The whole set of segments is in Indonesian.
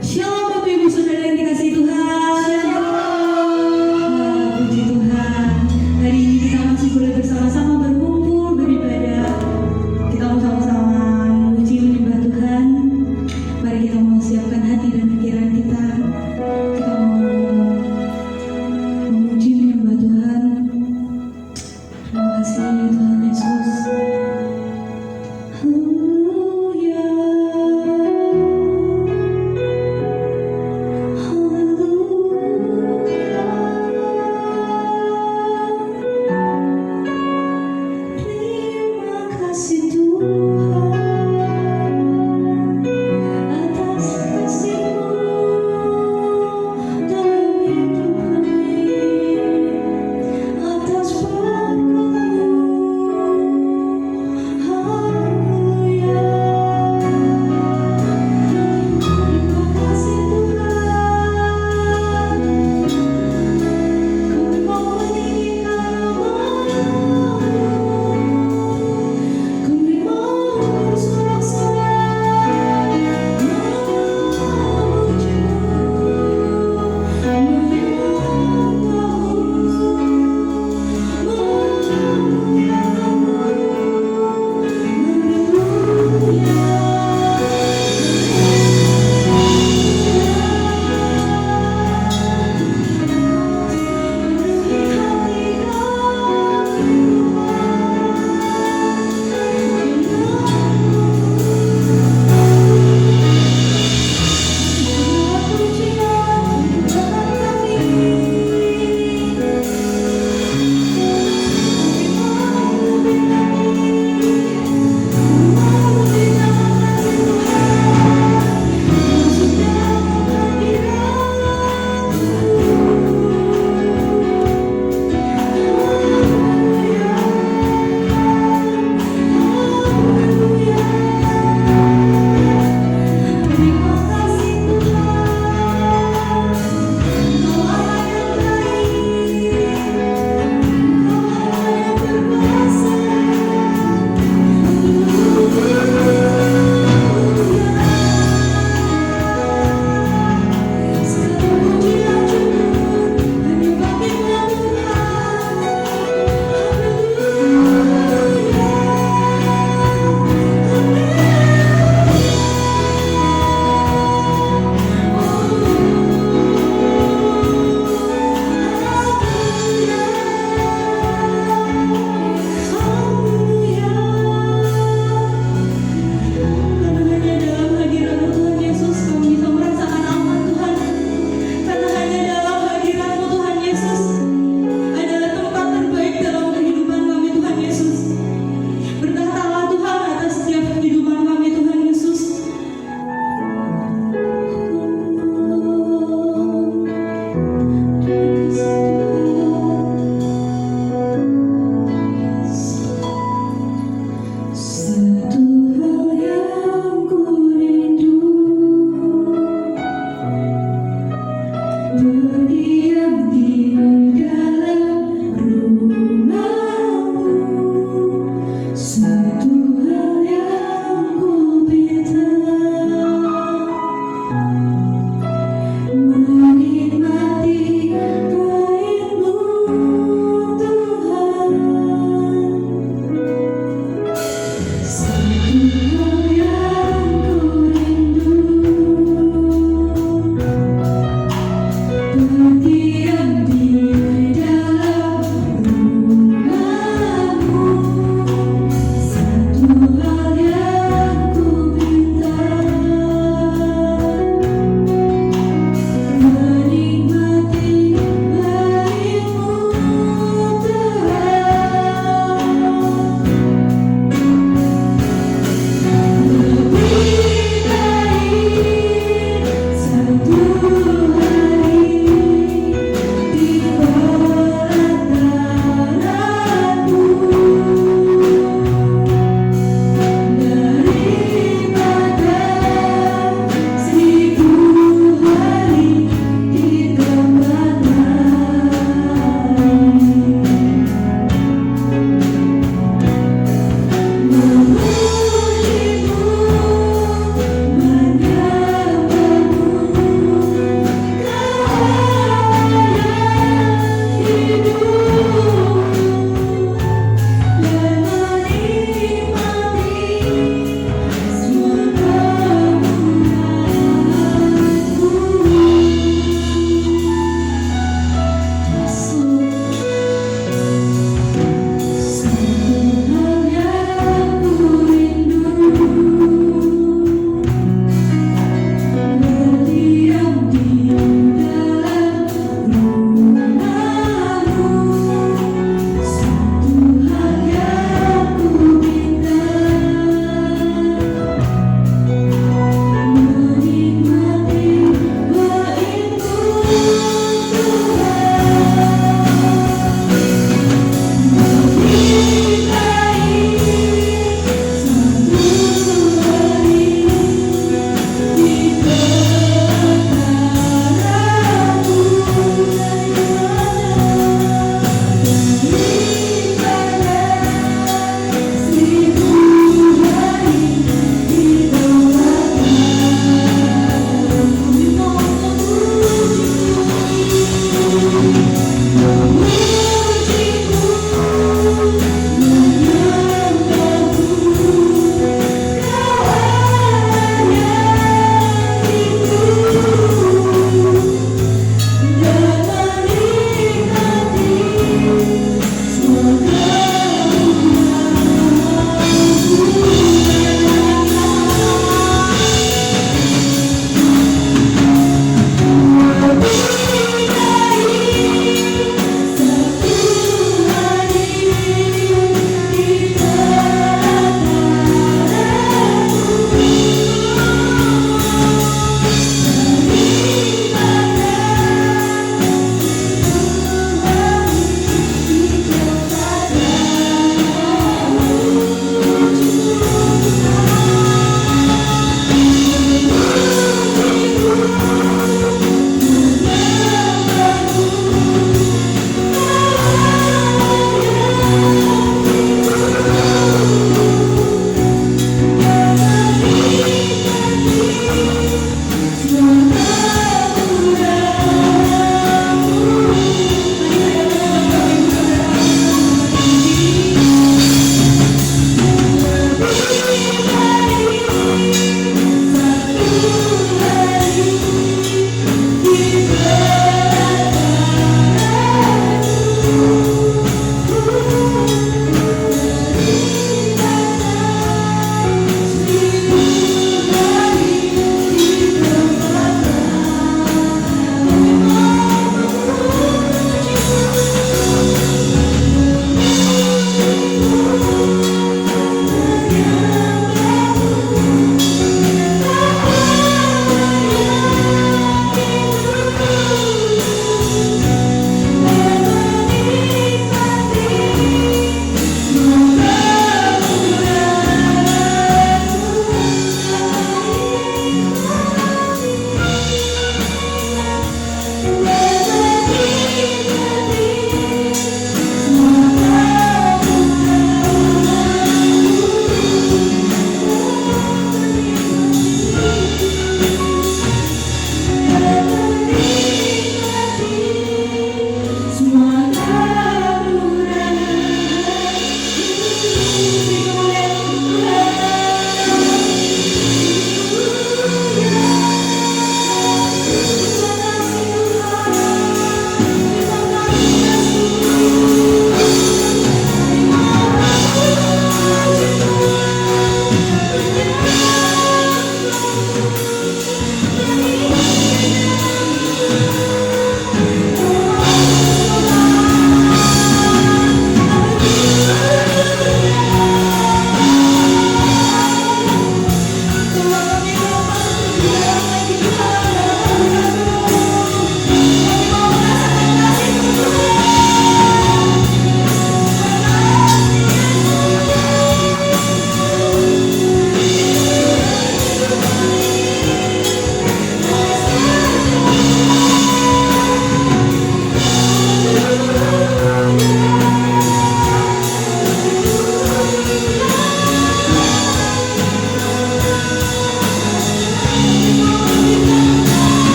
Shalom Bapak Ibu Saudara yang dikasihi Tuhan. Puji Tuhan. Hari ini kita masih boleh bersama-sama berkumpul, beribadah. Kita mau sama-sama memuji menyembah Tuhan. Mari kita mau siapkan hati dan pikiran kita. Kita mau memuji menyembah Tuhan. Terima kasih Tuhan Yesus. Haleluya.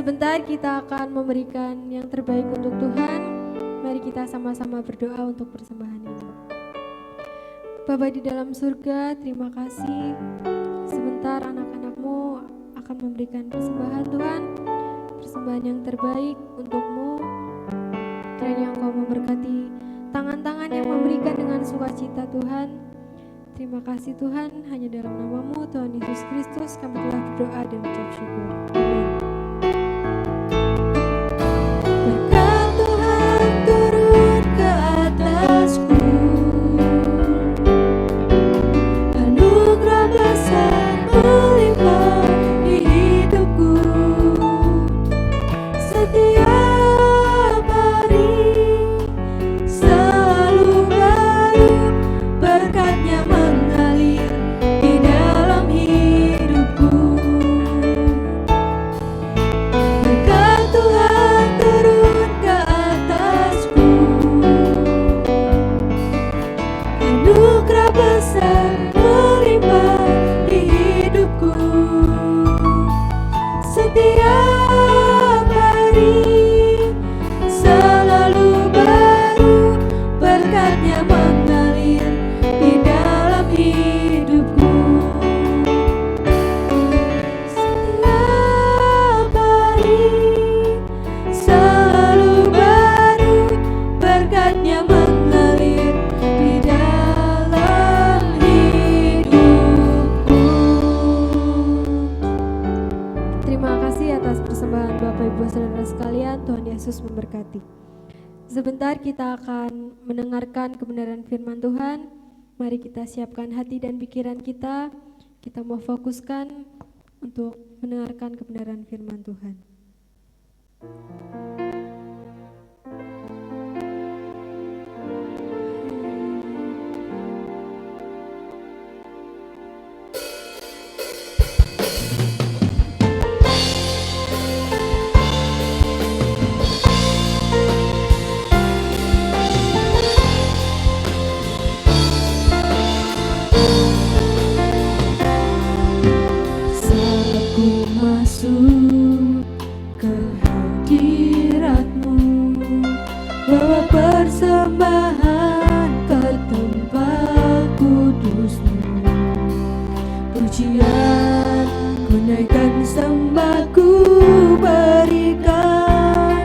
Sebentar kita akan memberikan yang terbaik untuk Tuhan. Mari kita sama-sama berdoa untuk persembahan ini. Bapa di dalam surga, terima kasih. Sebentar anak-anak-Mu akan memberikan persembahan Tuhan. Persembahan yang terbaik untuk-Mu. Kiranya Engkau memberkati tangan-tangan yang memberikan dengan sukacita Tuhan. Terima kasih Tuhan, hanya dalam nama-Mu Tuhan Yesus Kristus kami telah berdoa dan ucap syukur. Amin. Berkat Tuhan turun ke atasku, anugerah besar melimpah di hidupku. Setiap hari selalu baru, berkatnya mengalir di dalam hidupku. Berkat Tuhan turun ke atasku, anugerah besar melimpah di hidupku. Setiap hari selalu baru, berkatnya mengalir di dalam hidupku. Setiap hari selalu baru, berkatnya mengalir di dalam hidupku. Terima kasih atas persembahan Bapak Ibu Saudara sekalian. Tuhan Yesus memberkati. Sebentar kita akan mendengarkan kebenaran firman Tuhan. Mari kita siapkan hati dan pikiran kita. Kita mau fokuskan untuk mendengarkan kebenaran firman Tuhan. Saat ku masuk ke hadirat-Mu, bawa persembahan ke tempat kudus-Mu. Pujian ku naikkan, sembah ku berikan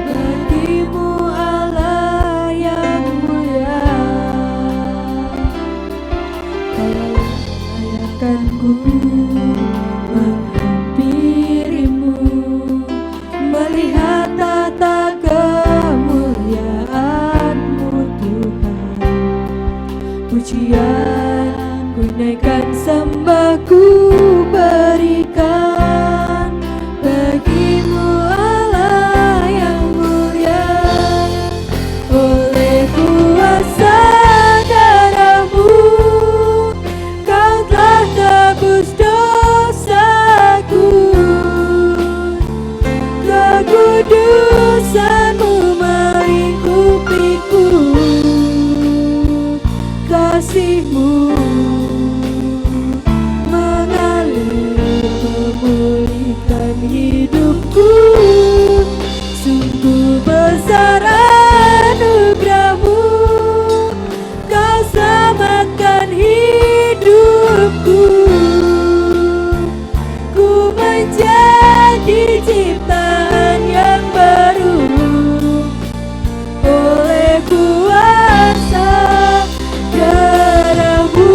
bagi-Mu Allah yang mulia. Kau layakkan ku menghampiri-Mu, melihat tata kemuliaan-Mu Tuhan. Pujian ku naikkan, sembah ku berikan bagi-Mu Allah yang mulia. Oleh kuasa darah-Mu Kau telah tebus dosaku. Kekudusan-Mu melingkupiku. Kasih-Mu mengalir memulihkan hidupku. Sungguh besar anugerah-Mu, Kau selamatkan hidupku. Ku menjadi ciptaan yang baru oleh kuasa darah-Mu.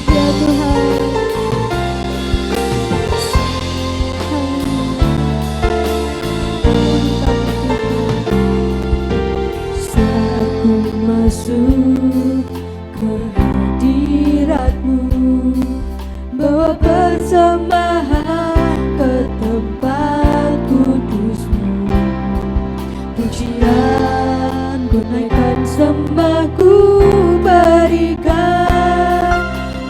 Ya Tuhan, saat ku masuk ke hadirat-Mu, bawa persembahan ke tempat kudus-Mu. Pujian ku naikkan, sembah ku berikan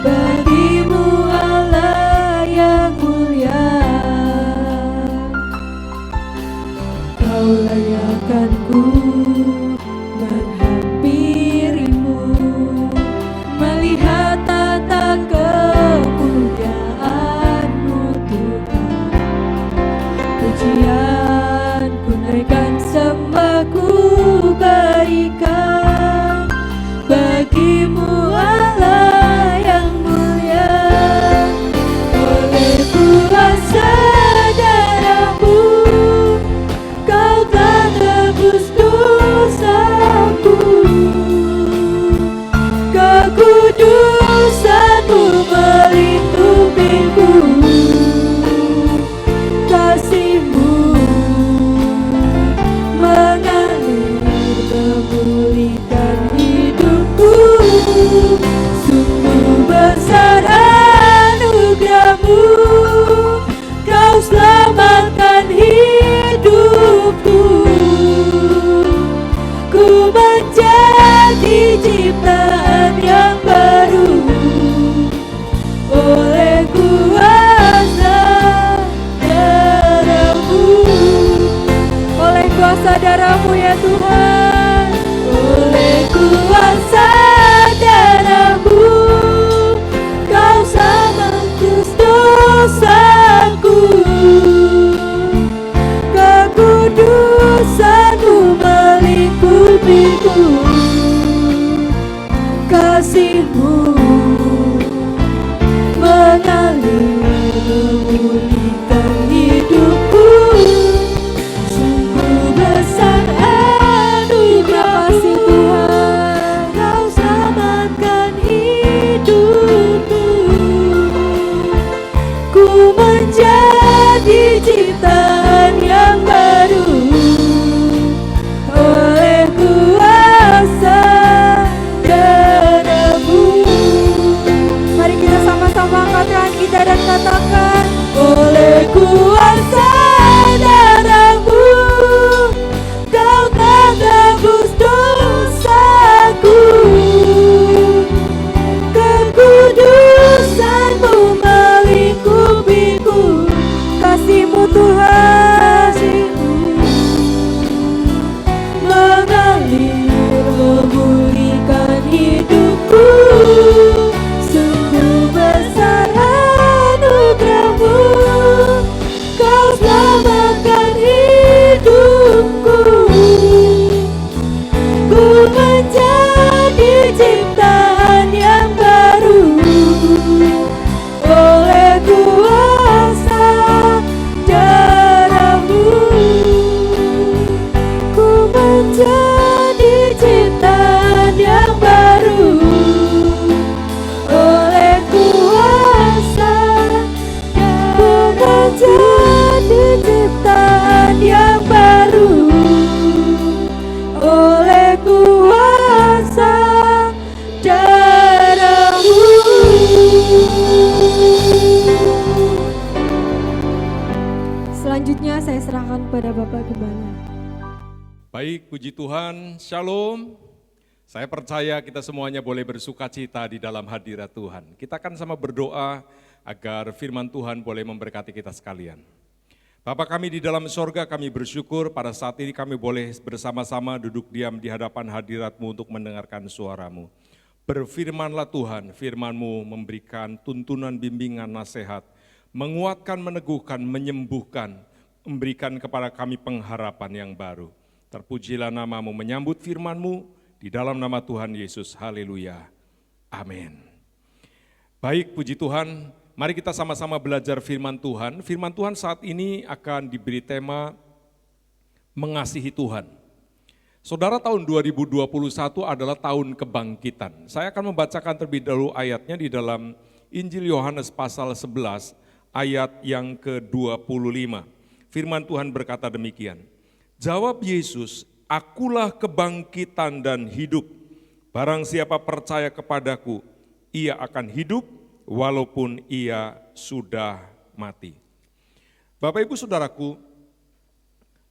bagi-Mu Allah yang mulia. Kau layakkan ku menghampiri-Mu, melihat tata kemuliaan-Mu ciptaan yang baru oleh kuasa darah-Mu, oleh kuasa darah-Mu ya Tuhan, oleh kuasa darah-Mu, Kau menebus dosaku, kekudusan-Mu melingkupiku, kasih-Mu mengalir memulihkan hidupku. Sungguh besar anugerah kasih Tuhan, Kau selamatkan hidupku. Ku menjadi ciptaan yang baru oleh kuasa darah-Mu. Mari kita sama-sama angkat tangan kita dan katakan, oleh kuasa darah-Mu, Kau menebus dosaku, kekudusan-Mu melingkupiku, kasih-Mu Tuhan mengalir memulihkan hidupku. Sungguh besar anugerah-Mu, Kau selamatkan hidupku. Ku menjadi ciptaan yang baru oleh kuasa darah-Mu. Ku menjadi ciptaan yang baru oleh kuasa, ku menjadi ciptaan yang baru oleh kuasa darah-Mu. Selanjutnya saya serahkan kepada Bapak Gembala. Baik, puji Tuhan, Shalom. Saya percaya kita semuanya boleh bersuka cita di dalam hadirat Tuhan. Kita akan sama berdoa agar firman Tuhan boleh memberkati kita sekalian. Bapa kami di dalam sorga, kami bersyukur pada saat ini kami boleh bersama-sama duduk diam di hadapan hadirat-Mu untuk mendengarkan suara-Mu. Berfirmanlah Tuhan, firman-Mu memberikan tuntunan, bimbingan, nasihat, menguatkan, meneguhkan, menyembuhkan, memberikan kepada kami pengharapan yang baru. Terpujilah nama-Mu, menyambut firman-Mu di dalam nama Tuhan Yesus. Haleluya. Amin. Baik, puji Tuhan. Mari kita sama-sama belajar firman Tuhan. Firman Tuhan saat ini akan diberi tema mengasihi Tuhan. Saudara, tahun 2021 adalah tahun kebangkitan. Saya akan membacakan terlebih dahulu ayatnya di dalam Injil Yohanes pasal 11 ayat yang ke-25. Firman Tuhan berkata demikian. Jawab Yesus, Akulah kebangkitan dan hidup. Barang siapa percaya kepadaku, ia akan hidup walaupun ia sudah mati. Bapak Ibu Saudaraku,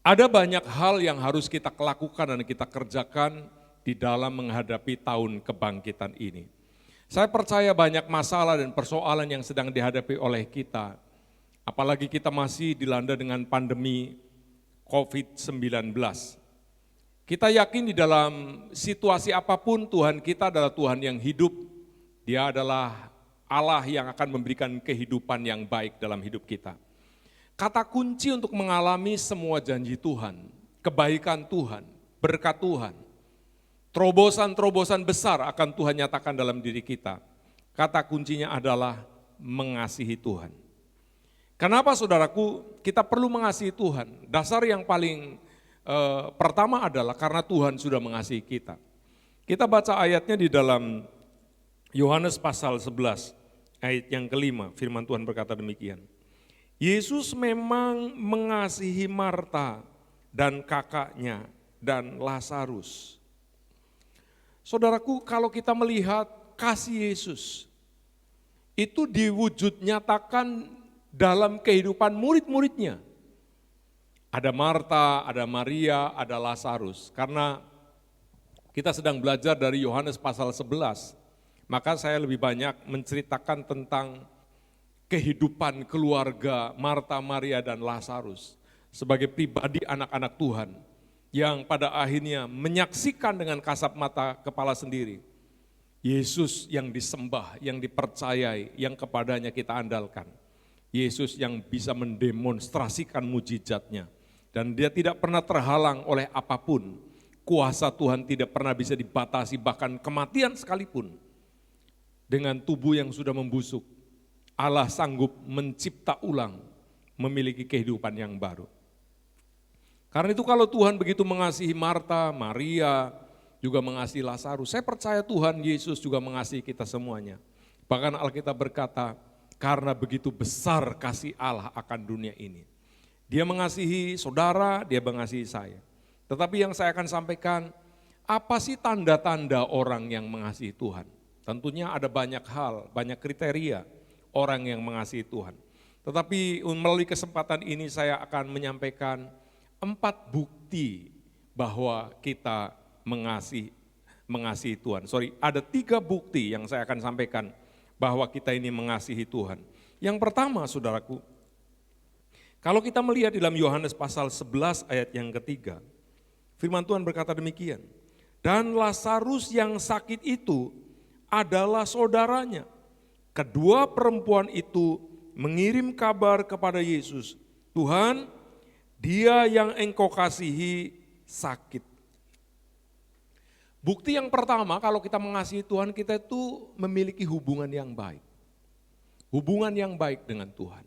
ada banyak hal yang harus kita lakukan dan kita kerjakan di dalam menghadapi tahun kebangkitan ini. Saya percaya banyak masalah dan persoalan yang sedang dihadapi oleh kita, apalagi kita masih dilanda dengan pandemi COVID-19. Kita yakin di dalam situasi apapun Tuhan kita adalah Tuhan yang hidup. Dia adalah Allah yang akan memberikan kehidupan yang baik dalam hidup kita. Kata kunci untuk mengalami semua janji Tuhan, kebaikan Tuhan, berkat Tuhan, terobosan-terobosan besar akan Tuhan nyatakan dalam diri kita. Kata kuncinya adalah mengasihi Tuhan. Kenapa saudaraku kita perlu mengasihi Tuhan? Dasar yang paling pertama adalah karena Tuhan sudah mengasihi kita. Kita baca ayatnya di dalam Yohanes pasal 11 ayat yang kelima, firman Tuhan berkata demikian. Yesus memang mengasihi Marta dan kakaknya dan Lazarus. Saudaraku, kalau kita melihat kasih Yesus itu diwujud nyatakan dalam kehidupan murid-muridnya. Ada Marta, ada Maria, ada Lazarus. Karena Kita sedang belajar dari Yohanes pasal 11, maka saya lebih banyak menceritakan tentang kehidupan keluarga Marta, Maria, dan Lazarus sebagai pribadi anak-anak Tuhan yang pada akhirnya menyaksikan dengan kasat mata kepala sendiri Yesus yang disembah, yang dipercayai, yang kepadanya kita andalkan. Yesus yang bisa mendemonstrasikan mujizatnya dan dia tidak pernah terhalang oleh apapun. Kuasa Tuhan tidak pernah bisa dibatasi, bahkan kematian sekalipun. Dengan tubuh yang sudah membusuk, Allah sanggup mencipta ulang, memiliki kehidupan yang baru. Karena itu kalau Tuhan begitu mengasihi Marta, Maria, juga mengasihi Lazarus, saya percaya Tuhan Yesus juga mengasihi kita semuanya. Bahkan Alkitab berkata, karena begitu besar kasih Allah akan dunia ini. Dia mengasihi saudara, dia mengasihi saya. Tetapi yang saya akan sampaikan, apa sih tanda-tanda orang yang mengasihi Tuhan? Tentunya ada banyak hal, banyak kriteria orang yang mengasihi Tuhan. Tetapi melalui kesempatan ini saya akan menyampaikan 4 bukti bahwa kita mengasihi Tuhan. Ada 3 bukti yang saya akan sampaikan bahwa kita ini mengasihi Tuhan. Yang pertama, saudaraku, kalau kita melihat dalam Yohanes pasal 11 ayat yang ketiga, firman Tuhan berkata demikian, dan Lazarus yang sakit itu adalah saudaranya. Kedua perempuan itu mengirim kabar kepada Yesus, Tuhan, dia yang engkau kasihi sakit. Bukti yang pertama kalau kita mengasihi Tuhan, kita itu memiliki hubungan yang baik. Hubungan yang baik dengan Tuhan.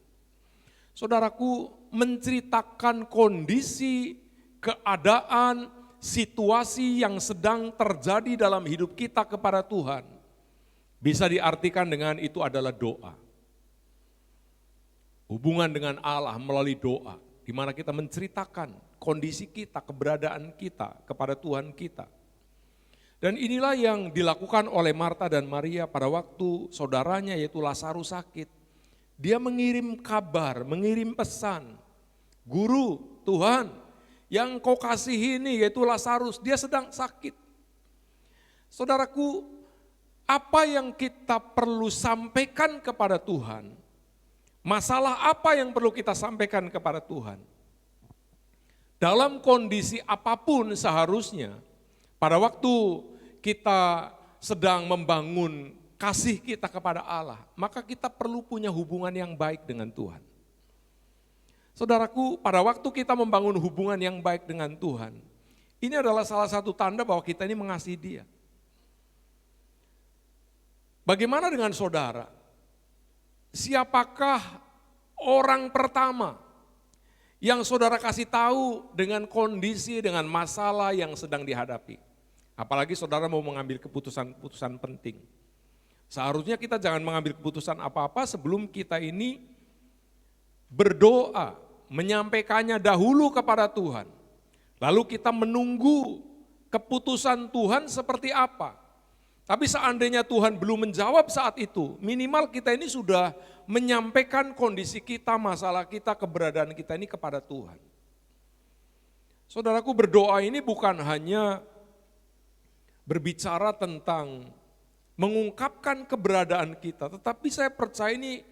Saudaraku, menceritakan kondisi, keadaan, situasi yang sedang terjadi dalam hidup kita kepada Tuhan, bisa diartikan dengan itu adalah doa. Hubungan dengan Allah melalui doa, di mana kita menceritakan kondisi kita, keberadaan kita kepada Tuhan kita. Dan inilah yang dilakukan oleh Marta dan Maria pada waktu saudaranya yaitu Lazarus sakit. Dia mengirim kabar, mengirim pesan, Guru, Tuhan, yang kau kasihi ini yaitu Lazarus, dia sedang sakit. Saudaraku, apa yang kita perlu sampaikan kepada Tuhan? Masalah apa yang perlu kita sampaikan kepada Tuhan? Dalam kondisi apapun seharusnya, pada waktu kita sedang membangun kasih kita kepada Allah, maka kita perlu punya hubungan yang baik dengan Tuhan. Saudaraku, pada waktu kita membangun hubungan yang baik dengan Tuhan, ini adalah salah satu tanda bahwa kita ini mengasihi Dia. Bagaimana dengan saudara? Siapakah orang pertama yang saudara kasih tahu dengan kondisi, dengan masalah yang sedang dihadapi? Apalagi saudara mau mengambil keputusan-keputusan penting. Seharusnya kita jangan mengambil keputusan apa-apa sebelum kita ini berdoa, menyampaikannya dahulu kepada Tuhan. Lalu kita menunggu keputusan Tuhan seperti apa. Tapi seandainya Tuhan belum menjawab saat itu, minimal kita ini sudah menyampaikan kondisi kita, masalah kita, keberadaan kita ini kepada Tuhan. Saudaraku, berdoa ini bukan hanya berbicara tentang mengungkapkan keberadaan kita, tetapi saya percaya ini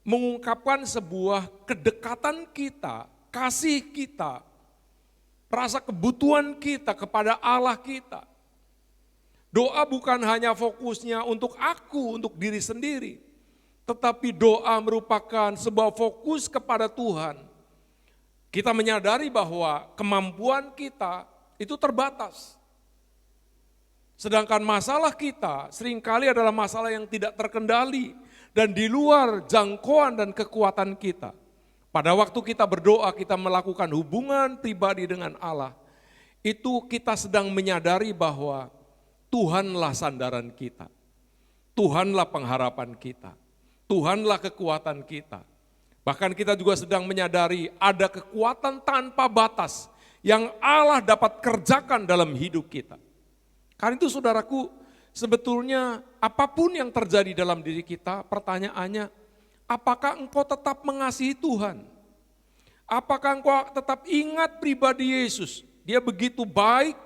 mengungkapkan sebuah kedekatan kita, kasih kita, rasa kebutuhan kita kepada Allah kita. Doa bukan hanya fokusnya untuk aku, untuk diri sendiri, tetapi doa merupakan sebuah fokus kepada Tuhan. Kita menyadari bahwa kemampuan kita itu terbatas. Sedangkan masalah kita seringkali adalah masalah yang tidak terkendali dan di luar jangkauan dan kekuatan kita. Pada waktu kita berdoa, kita melakukan hubungan pribadi dengan Allah, itu kita sedang menyadari bahwa Tuhanlah sandaran kita, Tuhanlah pengharapan kita, Tuhanlah kekuatan kita. Bahkan kita juga sedang menyadari ada kekuatan tanpa batas yang Allah dapat kerjakan dalam hidup kita. Karena itu saudaraku, sebetulnya apapun yang terjadi dalam diri kita, pertanyaannya, apakah engkau tetap mengasihi Tuhan? Apakah engkau tetap ingat pribadi Yesus? Dia begitu baik,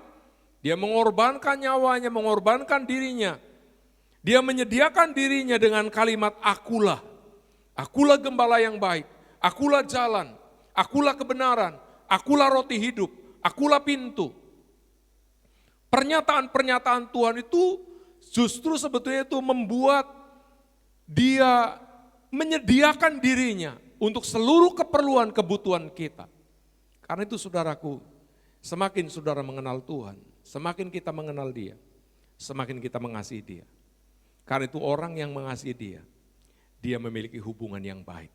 Dia mengorbankan nyawanya, mengorbankan dirinya. Dia menyediakan dirinya dengan kalimat akulah. Akulah gembala yang baik, akulah jalan, akulah kebenaran, akulah roti hidup, akulah pintu. Pernyataan-pernyataan Tuhan itu justru sebetulnya itu membuat dia menyediakan dirinya untuk seluruh keperluan kebutuhan kita. Karena itu saudaraku, semakin saudara mengenal Tuhan, semakin kita mengenal Dia, semakin kita mengasihi Dia. Karena itu orang yang mengasihi Dia, dia memiliki hubungan yang baik.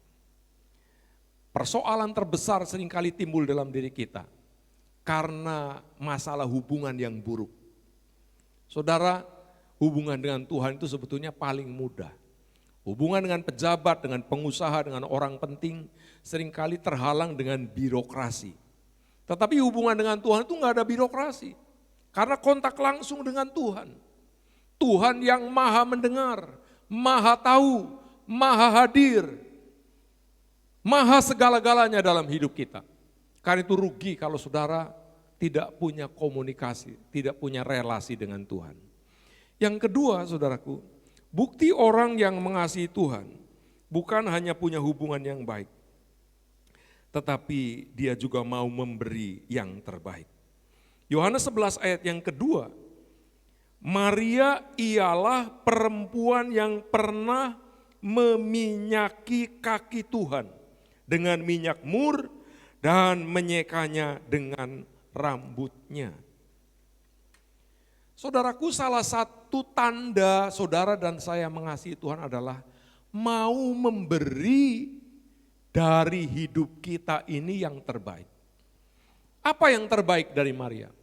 Persoalan terbesar seringkali timbul dalam diri kita karena masalah hubungan yang buruk. Saudara, hubungan dengan Tuhan itu sebetulnya paling mudah. Hubungan dengan pejabat, dengan pengusaha, dengan orang penting seringkali terhalang dengan birokrasi. Tetapi hubungan dengan Tuhan itu enggak ada birokrasi. Karena kontak langsung dengan Tuhan. Tuhan yang maha mendengar, maha tahu, maha hadir, maha segala-galanya dalam hidup kita. Karena itu rugi kalau saudara tidak punya komunikasi, tidak punya relasi dengan Tuhan. Yang kedua saudaraku, bukti orang yang mengasihi Tuhan bukan hanya punya hubungan yang baik, tetapi dia juga mau memberi yang terbaik. Yohanes 11 ayat yang kedua, Maria ialah perempuan yang pernah meminyaki kaki Tuhan dengan minyak mur dan menyekanya dengan rambutnya. Saudaraku, salah satu tanda saudara dan saya mengasihi Tuhan adalah mau memberi dari hidup kita ini yang terbaik. Apa yang terbaik dari Maria?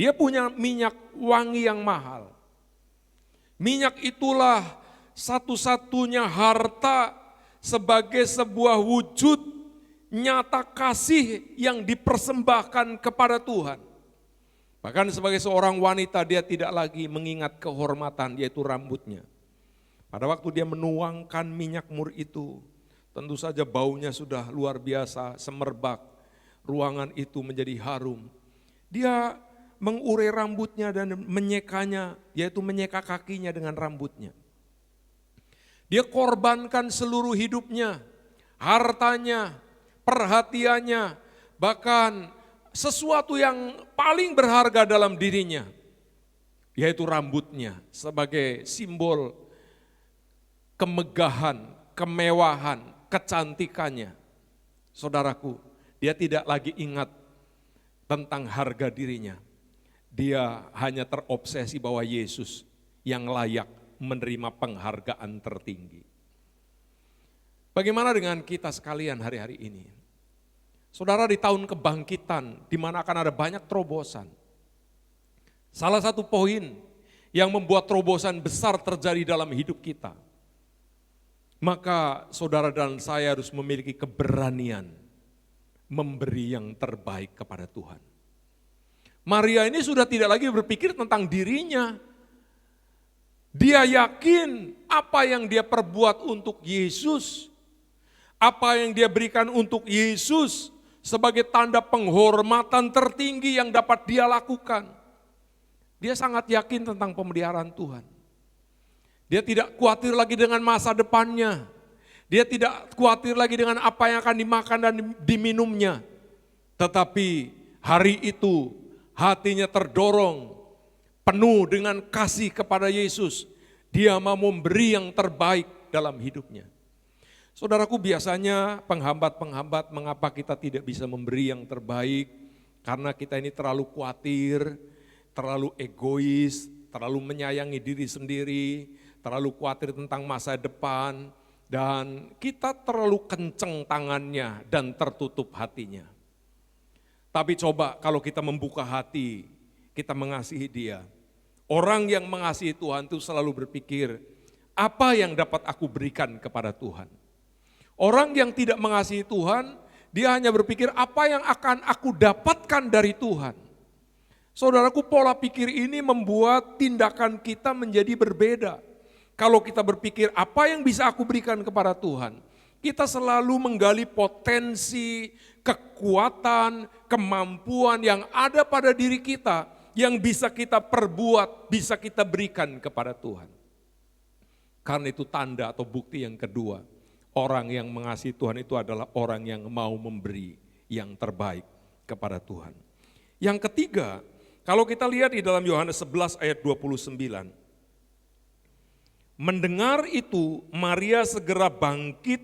Dia punya minyak wangi yang mahal. Minyak itulah satu-satunya harta sebagai sebuah wujud nyata kasih yang dipersembahkan kepada Tuhan. Bahkan sebagai seorang wanita dia tidak lagi mengingat kehormatan yaitu rambutnya. Pada waktu dia menuangkan minyak mur itu, tentu saja baunya sudah luar biasa, semerbak. Ruangan itu menjadi harum. Dia mengurai rambutnya dan menyekanya, yaitu menyeka kakinya dengan rambutnya. Dia korbankan seluruh hidupnya, hartanya, perhatiannya, bahkan sesuatu yang paling berharga dalam dirinya, yaitu rambutnya sebagai simbol kemegahan, kemewahan, kecantikannya. Saudaraku, dia tidak lagi ingat tentang harga dirinya. Dia hanya terobsesi bahwa Yesus yang layak menerima penghargaan tertinggi. Bagaimana dengan kita sekalian hari-hari ini? Saudara, di tahun kebangkitan, di mana akan ada banyak terobosan. Salah satu poin yang membuat terobosan besar terjadi dalam hidup kita. Maka saudara dan saya harus memiliki keberanian memberi yang terbaik kepada Tuhan. Maria ini sudah tidak lagi berpikir tentang dirinya. Dia yakin apa yang dia perbuat untuk Yesus, apa yang dia berikan untuk Yesus sebagai tanda penghormatan tertinggi yang dapat dia lakukan. Dia sangat yakin tentang pemeliharaan Tuhan. Dia tidak khawatir lagi dengan masa depannya. Dia tidak khawatir lagi dengan apa yang akan dimakan dan diminumnya. Tetapi hari itu hatinya terdorong, penuh dengan kasih kepada Yesus. Dia mau memberi yang terbaik dalam hidupnya. Saudaraku, biasanya penghambat-penghambat mengapa kita tidak bisa memberi yang terbaik, karena kita ini terlalu khawatir, terlalu egois, terlalu menyayangi diri sendiri, terlalu khawatir tentang masa depan, dan kita terlalu kenceng tangannya dan tertutup hatinya. Tapi coba kalau kita membuka hati, kita mengasihi Dia. Orang yang mengasihi Tuhan itu selalu berpikir, apa yang dapat aku berikan kepada Tuhan? Orang yang tidak mengasihi Tuhan, dia hanya berpikir apa yang akan aku dapatkan dari Tuhan. Saudaraku, pola pikir ini membuat tindakan kita menjadi berbeda. Kalau kita berpikir apa yang bisa aku berikan kepada Tuhan, kita selalu menggali potensi, kekuatan, kemampuan yang ada pada diri kita yang bisa kita perbuat, bisa kita berikan kepada Tuhan. Karena itu tanda atau bukti yang kedua, orang yang mengasihi Tuhan itu adalah orang yang mau memberi yang terbaik kepada Tuhan. Yang ketiga, kalau kita lihat di dalam Yohanes 11 ayat 29, mendengar itu Maria segera bangkit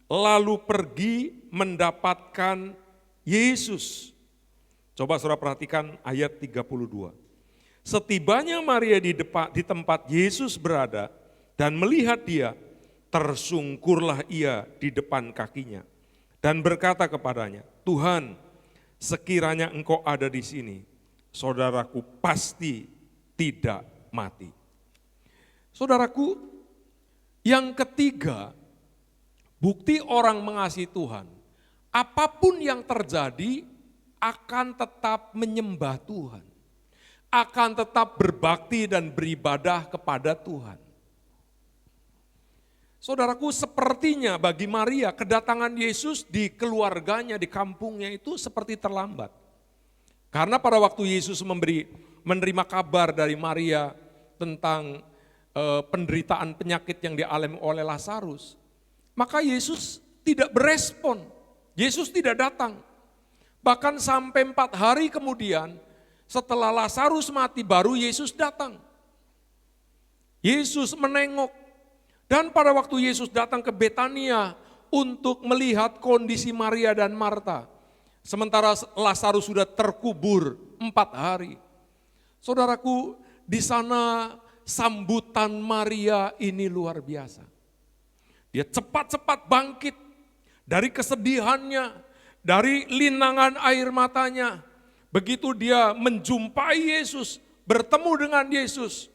lalu pergi mendapatkan Yesus. Coba saudara perhatikan ayat 32. Setibanya Maria di tempat Yesus berada dan melihat dia, tersungkurlah ia di depan kakinya dan berkata kepadanya, Tuhan, sekiranya engkau ada di sini, saudaraku pasti tidak mati. Saudaraku, yang ketiga, bukti orang mengasihi Tuhan, apapun yang terjadi akan tetap menyembah Tuhan, akan tetap berbakti dan beribadah kepada Tuhan. Saudaraku, sepertinya bagi Maria kedatangan Yesus di keluarganya, di kampungnya itu seperti terlambat. Karena pada waktu Yesus menerima kabar dari Maria tentang penderitaan penyakit yang dialami oleh Lazarus, maka Yesus tidak berespon, Yesus tidak datang. Bahkan sampai 4 hari kemudian setelah Lazarus mati baru Yesus datang. Yesus menengok, dan pada waktu Yesus datang ke Betania untuk melihat kondisi Maria dan Marta, sementara Lazarus sudah terkubur 4 hari. Saudaraku, di sana sambutan Maria ini luar biasa. Dia cepat-cepat bangkit dari kesedihannya, dari linangan air matanya. Begitu dia menjumpai Yesus, bertemu dengan Yesus,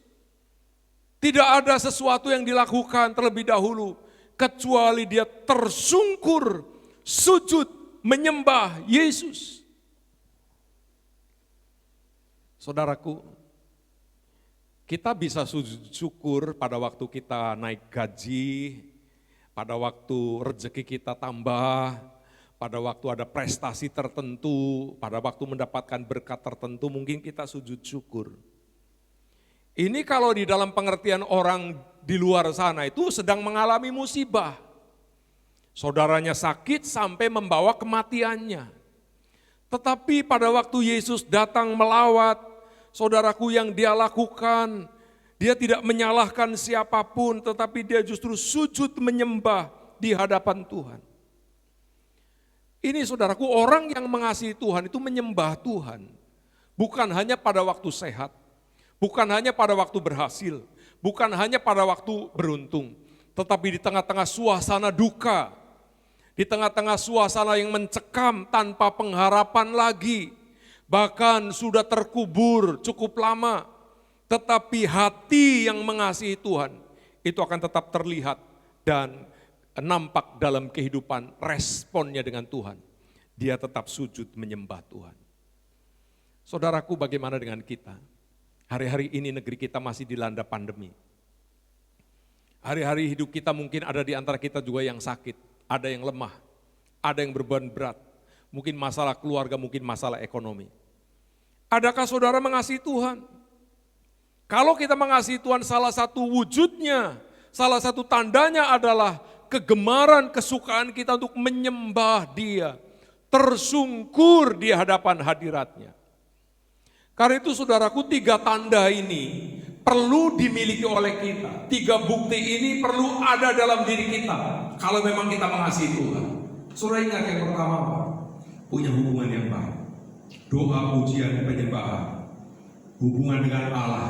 tidak ada sesuatu yang dilakukan terlebih dahulu, kecuali dia tersungkur, sujud, menyembah Yesus. Saudaraku, kita bisa sujud syukur pada waktu kita naik gaji, pada waktu rezeki kita tambah, pada waktu ada prestasi tertentu, pada waktu mendapatkan berkat tertentu, mungkin kita sujud syukur. Ini kalau di dalam pengertian orang di luar sana itu sedang mengalami musibah. Saudaranya sakit sampai membawa kematiannya. Tetapi pada waktu Yesus datang melawat, saudaraku, yang dia lakukan, dia tidak menyalahkan siapapun, tetapi dia justru sujud menyembah di hadapan Tuhan. Ini saudaraku, orang yang mengasihi Tuhan itu menyembah Tuhan. Bukan hanya pada waktu sehat, bukan hanya pada waktu berhasil, bukan hanya pada waktu beruntung, tetapi di tengah-tengah suasana duka, di tengah-tengah suasana yang mencekam tanpa pengharapan lagi, bahkan sudah terkubur cukup lama, tetapi hati yang mengasihi Tuhan itu akan tetap terlihat dan nampak dalam kehidupan responnya dengan Tuhan. Dia tetap sujud menyembah Tuhan. Saudaraku, bagaimana dengan kita? Hari-hari ini negeri kita masih dilanda pandemi. Hari-hari hidup kita mungkin ada di antara kita juga yang sakit, ada yang lemah, ada yang beban berat, mungkin masalah keluarga, mungkin masalah ekonomi. Adakah saudara mengasihi Tuhan? Kalau kita mengasihi Tuhan, salah satu wujudnya, salah satu tandanya adalah kegemaran, kesukaan kita untuk menyembah Dia, tersungkur di hadapan hadiratnya. Karena itu saudaraku, 3 tanda ini perlu dimiliki oleh kita. 3 bukti ini perlu ada dalam diri kita kalau memang kita mengasihi Tuhan. Saudara ingat yang pertama apa? Punya hubungan yang baik. Doa, pujian, penyembahan. Hubungan dengan Allah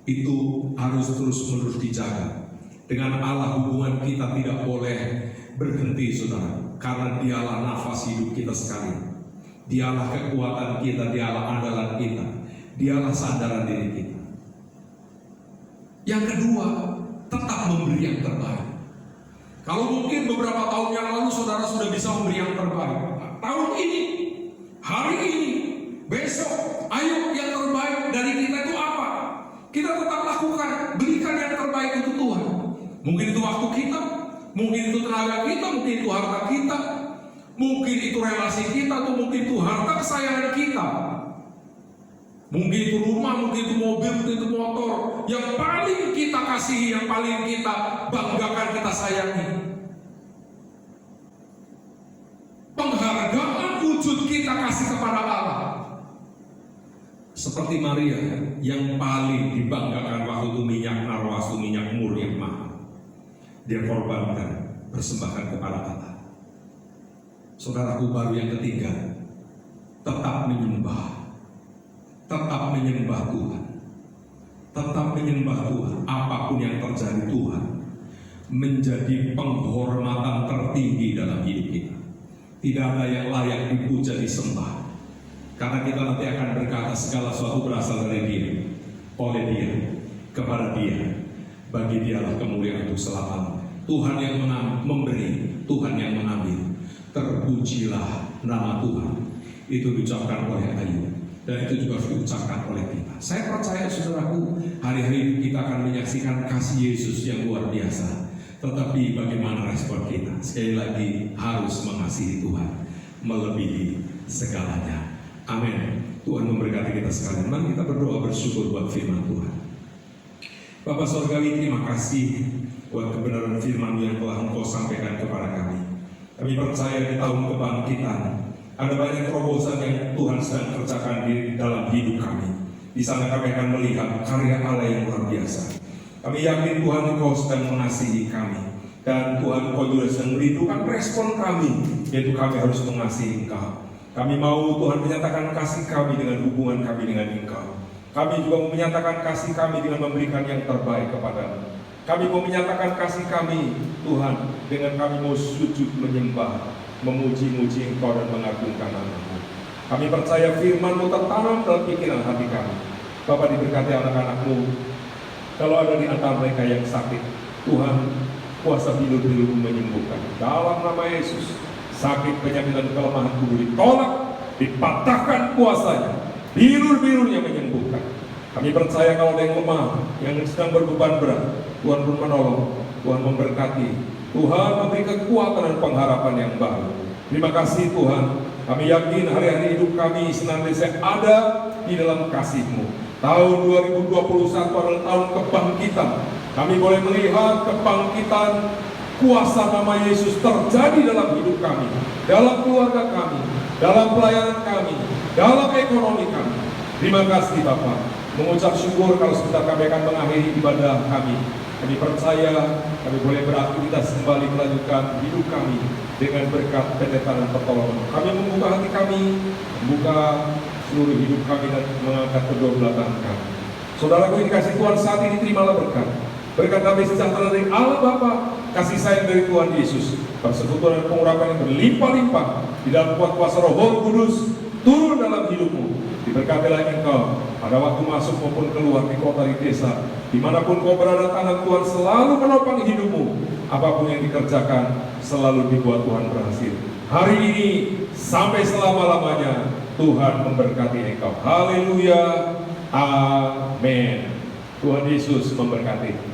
itu harus terus-menerus dijaga. Dengan Allah hubungan kita tidak boleh berhenti, saudara. Karena Dialah nafas hidup kita sekali. Dialah kekuatan kita, Dialah andalan kita. Dialah sandaran diri kita. Yang kedua, tetap memberi yang terbaik. Kalau mungkin beberapa tahun yang lalu saudara sudah bisa memberi yang terbaik. Tahun ini, hari ini, besok, ayo yang terbaik dari kita itu apa? Kita tetap lakukan, berikan yang terbaik untuk Tuhan. Mungkin itu waktu kita, mungkin itu tenaga kita, mungkin itu harta kita, mungkin itu relasi kita, atau mungkin itu harta kesayangan kita. Mungkin itu rumah, mungkin itu mobil, mungkin itu motor. Yang paling kita kasihi, yang paling kita banggakan, kita sayangi. Penghargaan wujud kita kasih kepada Allah. Seperti Maria yang paling dibanggakan waktu itu minyak narwastu, minyak mur yang mahal. Dia korbankan, persembahkan kepada Allah. Saudaraku, baru yang ketiga, tetap menyembah. Tetap menyembah Tuhan. Tetap menyembah Tuhan. Apapun yang terjadi, Tuhan menjadi penghormatan tertinggi dalam hidup kita. Tidak ada yang layak dipuja, disembah. Karena kita nanti akan berkata segala sesuatu berasal dari Dia, oleh Dia, kepada Dia. Bagi Dialah kemuliaan untuk selamanya. Tuhan yang memberi, Tuhan yang mengambil. Terpujilah nama Tuhan. Itu diucapkan oleh Ayub. Dan itu juga harus diucapkan oleh kita. Saya percaya, saudaraku, hari-hari kita akan menyaksikan kasih Yesus yang luar biasa. Tetapi bagaimana respon kita? Sekali lagi, harus mengasihi Tuhan melebihi segalanya. Amin. Tuhan memberkati kita sekalian. Mari kita berdoa bersyukur buat firman Tuhan. Bapa Surgawi, terima kasih buat kebenaran firman yang telah Engkau sampaikan kepada kami. Kami percaya di tahun kebangkitan ada banyak terobosan yang Tuhan sedang kerjakan di dalam hidup kami. Di sana kami akan melihat karya Allah yang luar biasa. Kami yakin Tuhan Engkau sedang mengasihi kami. Dan Tuhan Engkau juga sedang merindukan respon kami, yaitu kami harus mengasihi Engkau. Kami mau Tuhan menyatakan kasih kami dengan hubungan kami dengan Engkau. Kami juga mau menyatakan kasih kami dengan memberikan yang terbaik kepada-Mu. Kami mau menyatakan kasih kami, Tuhan, dengan kami mau sujud menyembah, memuji-muji Engkau dan mengagungkan nama-Mu. Kami percaya firman-Mu tertanam dalam pikiran hati kami. Bapa, diberkati anak-anak-Mu. Kalau ada di antara mereka yang sakit, Tuhan, kuasa hidup-Mu menyembuhkan. Dalam nama Yesus, sakit, penyakit, dan kelemahan tubuh ditolak, dipatahkan kuasanya. Bilur-bilurnya menyembuhkan. Kami percaya kalau ada yang lemah, yang sedang berbeban berat, Tuhan pun menolong, Tuhan memberkati, Tuhan memberi kekuatan dan pengharapan yang baru. Terima kasih Tuhan. Kami yakin hari-hari hidup kami senantiasa ada di dalam kasih-Mu. Tahun 2021 adalah tahun kebangkitan. Kami boleh melihat kebangkitan kuasa nama Yesus terjadi dalam hidup kami, dalam keluarga kami, dalam pelayanan kami, dalam ekonomi kami. Terima kasih Bapak. Mengucap syukur kalau sebentar kami akan mengakhiri ibadah kami. Kami percaya kami boleh beraktivitas kembali melanjutkan hidup kami dengan berkat penyertaan dan pertolongan. Kami membuka hati kami, membuka seluruh hidup kami dan mengangkat kedua belah tangan kami. Saudaraku yang dikasih Tuhan, saat ini terimalah berkat. Berkat damai sejahtera dari Allah Bapa, kasih sayang dari Tuhan Yesus, persekutuan dan pengurapan yang berlimpah-limpah di dalam kuasa Roh Kudus turun dalam hidupmu. Diberkatilah engkau pada waktu masuk maupun keluar di kota, di desa, dimanapun kau berada. Tangan Tuhan selalu menopang hidupmu. Apapun yang dikerjakan selalu dibuat Tuhan berhasil. Hari ini sampai selama-lamanya Tuhan memberkati engkau. Haleluya. Amin. Tuhan Yesus memberkati.